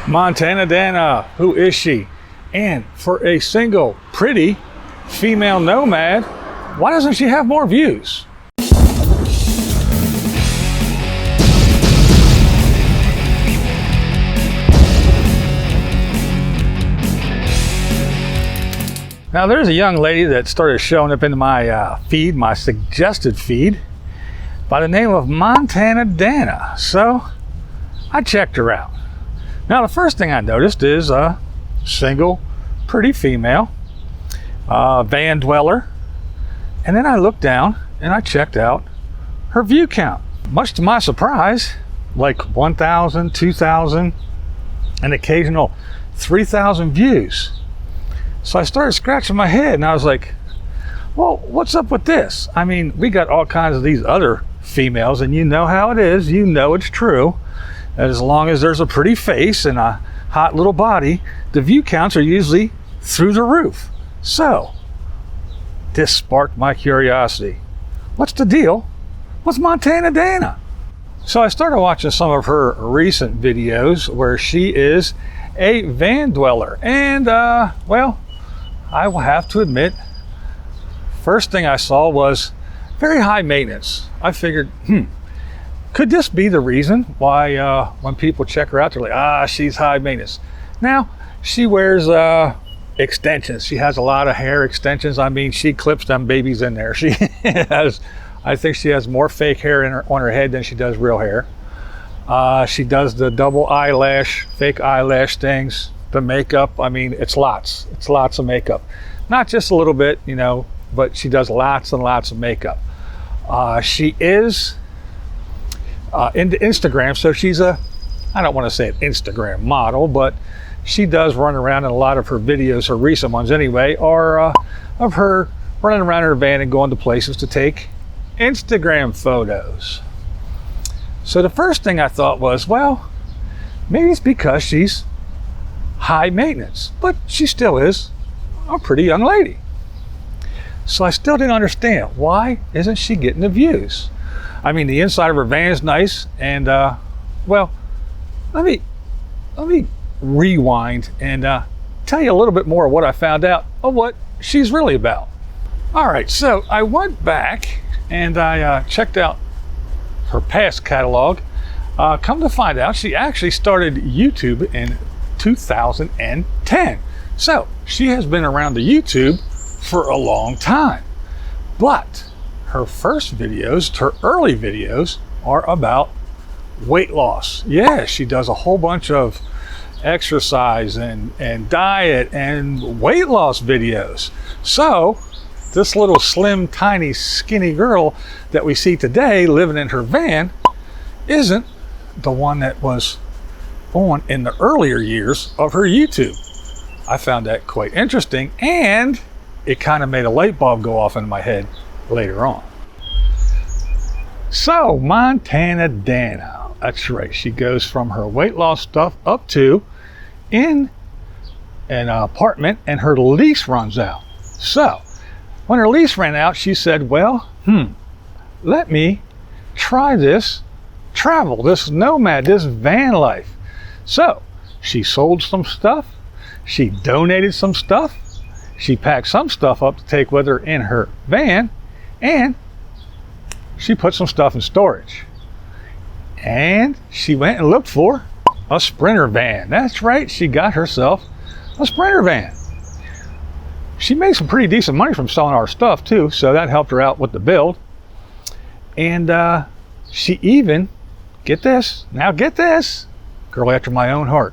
MontannaDanna, who is she? And for a single, pretty female nomad, why doesn't she have more views? Now there's a young lady that started showing up into my feed, my suggested feed, by the name of MontannaDanna. So I checked her out. Now the first thing I noticed is a single, pretty female, van dweller. And then I looked down and I checked out her view count. Much to my surprise, like 1,000, 2,000, an occasional 3,000 views. So I started scratching my head and I was like, well, what's up with this? I mean, we got all kinds of these other females, and you know how it is, you know it's true, that as long as there's a pretty face and a hot little body, the view counts are usually through the roof. So this sparked my curiosity. What's the deal with MontannaDanna? So I started watching some of her recent videos where she is a van dweller, and well, I will have to admit, first thing I saw was very high maintenance. I figured, could this be the reason why when people check her out, they're like, she's high maintenance. Now, she wears extensions. She has a lot of hair extensions. I mean, she clips them babies in there. She has, I think she has more fake hair on her head than she does real hair. She does the double eyelash, fake eyelash things, the makeup. I mean, it's lots of makeup. Not just a little bit, you know, but she does lots and lots of makeup. She is into Instagram, so she's I don't want to say an Instagram model, but she does run around, in a lot of her videos, her recent ones anyway, are of her running around in her van and going to places to take Instagram photos. So the first thing I thought was, well, maybe it's because she's high maintenance, but she still is a pretty young lady. So I still didn't understand, why isn't she getting the views? I mean, the inside of her van is nice, and well, let me rewind and tell you a little bit more of what I found out of what she's really about. All right, so I went back and I checked out her past catalog. Come to find out, she actually started YouTube in 2010. So she has been around the YouTube for a long time. But her first videos, her early videos, are about weight loss. Yeah, she does a whole bunch of exercise and diet and weight loss videos. So this little slim, tiny, skinny girl that we see today living in her van isn't the one that was on in the earlier years of her YouTube. I found that quite interesting, and it kind of made a light bulb go off in my head later on. So MontannaDanna, that's right, she goes from her weight loss stuff up to in an apartment, and her lease runs out. So when her lease ran out, she said, well, let me try this travel, this nomad, this van life. So she sold some stuff, she donated some stuff, she packed some stuff up to take with her in her van, and she put some stuff in storage. And she went and looked for a Sprinter van. That's right, she got herself a Sprinter van. She made some pretty decent money from selling our stuff too, so that helped her out with the build. And she even, get this, girl after my own heart,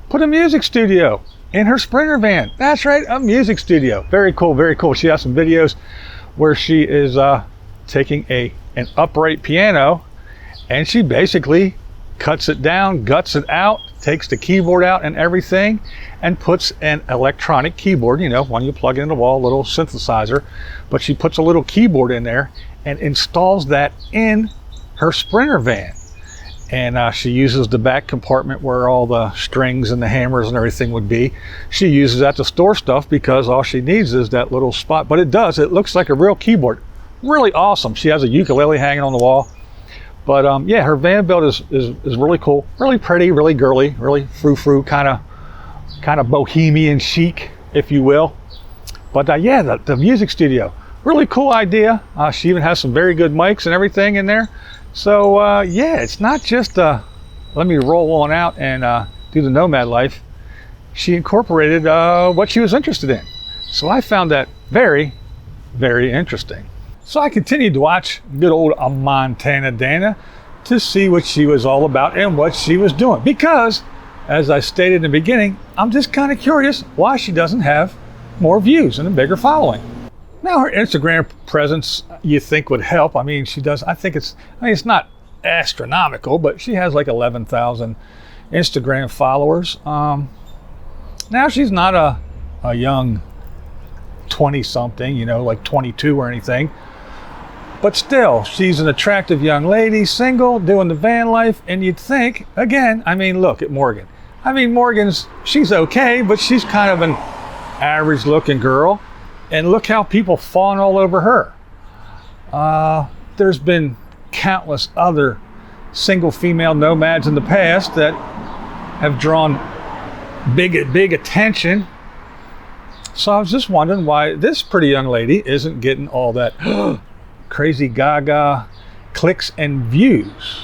put a music studio in her Sprinter van. That's right, a music studio. Very cool, very cool. She has some videos where she is taking an upright piano, and she basically cuts it down, guts it out, takes the keyboard out and everything, and puts an electronic keyboard, you know, one you plug in the wall, little synthesizer, but she puts a little keyboard in there and installs that in her Sprinter van. And she uses the back compartment where all the strings and the hammers and everything would be. She uses that to store stuff because all she needs is that little spot. But it looks like a real keyboard. Really awesome. She has a ukulele hanging on the wall. But yeah, her van build is really cool, really pretty, really girly, really frou-frou, kind of bohemian chic, if you will. But yeah, the music studio, really cool idea. She even has some very good mics and everything in there. So yeah, it's not just let me roll on out and do the nomad life. She incorporated what she was interested in. So I found that very, very interesting. So I continued to watch good old MontannaDanna to see what she was all about and what she was doing. Because, as I stated in the beginning, I'm just kind of curious why she doesn't have more views and a bigger following. Now her Instagram presence you think would help. I mean, she does, I mean, it's not astronomical, but she has like 11,000 Instagram followers. Now she's not a young 20-something, you know, like 22 or anything. But still, she's an attractive young lady, single, doing the van life, and you'd think, again, I mean, look at Morgan. I mean, she's okay, but she's kind of an average-looking girl, and look how people fawn all over her. There's been countless other single female nomads in the past that have drawn big attention. So I was just wondering why this pretty young lady isn't getting all that crazy gaga clicks and views.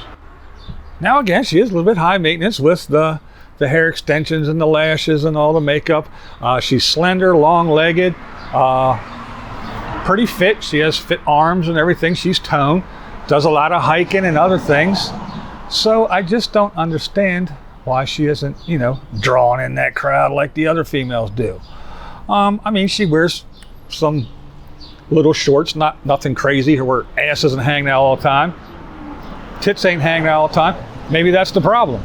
Now again, she is a little bit high maintenance with the hair extensions and the lashes and all the makeup. She's slender, long-legged, pretty fit. She has fit arms and everything. She's toned, does a lot of hiking and other things. So I just don't understand why she isn't, you know, drawing in that crowd like the other females do. I mean, she wears some little shorts, nothing crazy. Her ass isn't hanging out all the time. Tits ain't hanging out all the time. Maybe that's the problem.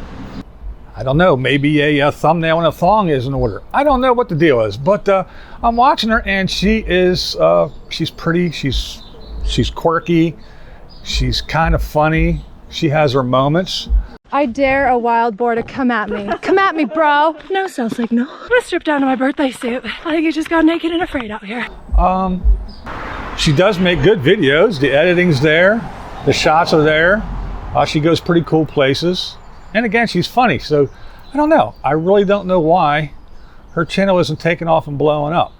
I don't know. Maybe a thumbnail and a thong is in order. I don't know what the deal is, but I'm watching her, and she's pretty. She's quirky. She's kind of funny. She has her moments. I dare a wild boar to come at me. Come at me, bro. No cell signal. I'm gonna strip down to my birthday suit. I think you just got naked and afraid out here. She does make good videos. The editing's there. The shots are there. She goes pretty cool places. And again, she's funny. So I don't know. I really don't know why her channel isn't taking off and blowing up.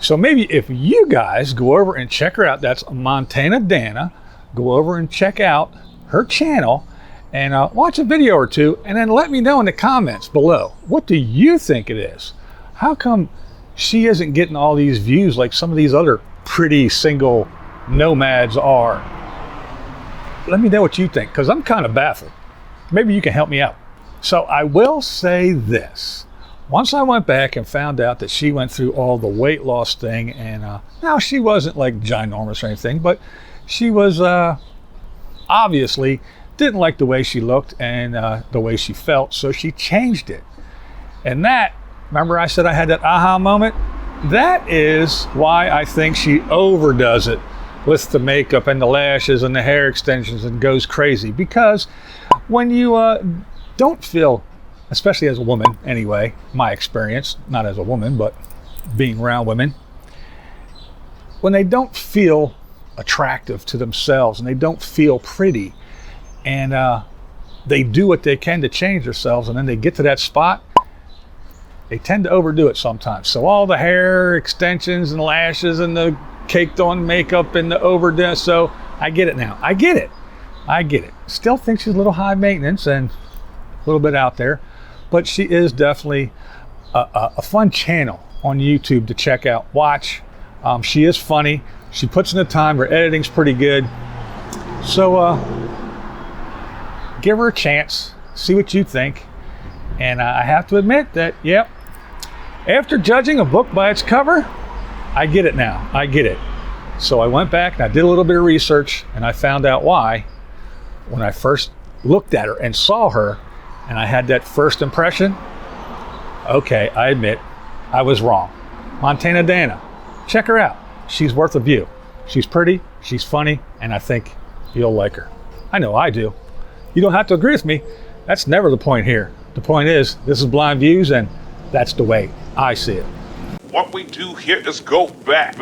So maybe if you guys go over and check her out, that's MontannaDanna, go over and check out her channel and watch a video or two, and then let me know in the comments below. What do you think it is? How come she isn't getting all these views like some of these other pretty single nomads are? Let me know what you think, because I'm kind of baffled. Maybe you can help me out. So I will say this. Once I went back and found out that she went through all the weight loss thing, and now she wasn't like ginormous or anything, but she was obviously didn't like the way she looked and the way she felt, so she changed it. And that, remember I said I had that aha moment? That is why I think she overdoes it with the makeup and the lashes and the hair extensions and goes crazy. Because when you don't feel, especially as a woman anyway, my experience, not as a woman, but being around women, when they don't feel attractive to themselves and they don't feel pretty, and they do what they can to change themselves, and then they get to that spot, they tend to overdo it sometimes. So all the hair extensions and lashes and the caked on makeup and the overdone. So I get it now. I get it. Still think she's a little high maintenance and a little bit out there, but she is definitely a fun channel on YouTube to check out, watch. She is funny. She puts in the time. Her editing's pretty good. So give her a chance, see what you think. And I have to admit that, yep, after judging a book by its cover, I get it now. I get it. So I went back and I did a little bit of research, and I found out why when I first looked at her and saw her and I had that first impression. Okay, I admit I was wrong. MontannaDanna, check her out. She's worth a view. She's pretty, she's funny, and I think you'll like her. I know I do. You don't have to agree with me. That's never the point here. The point is, this is Blind Views, and that's the way I see it. What we do here is go back.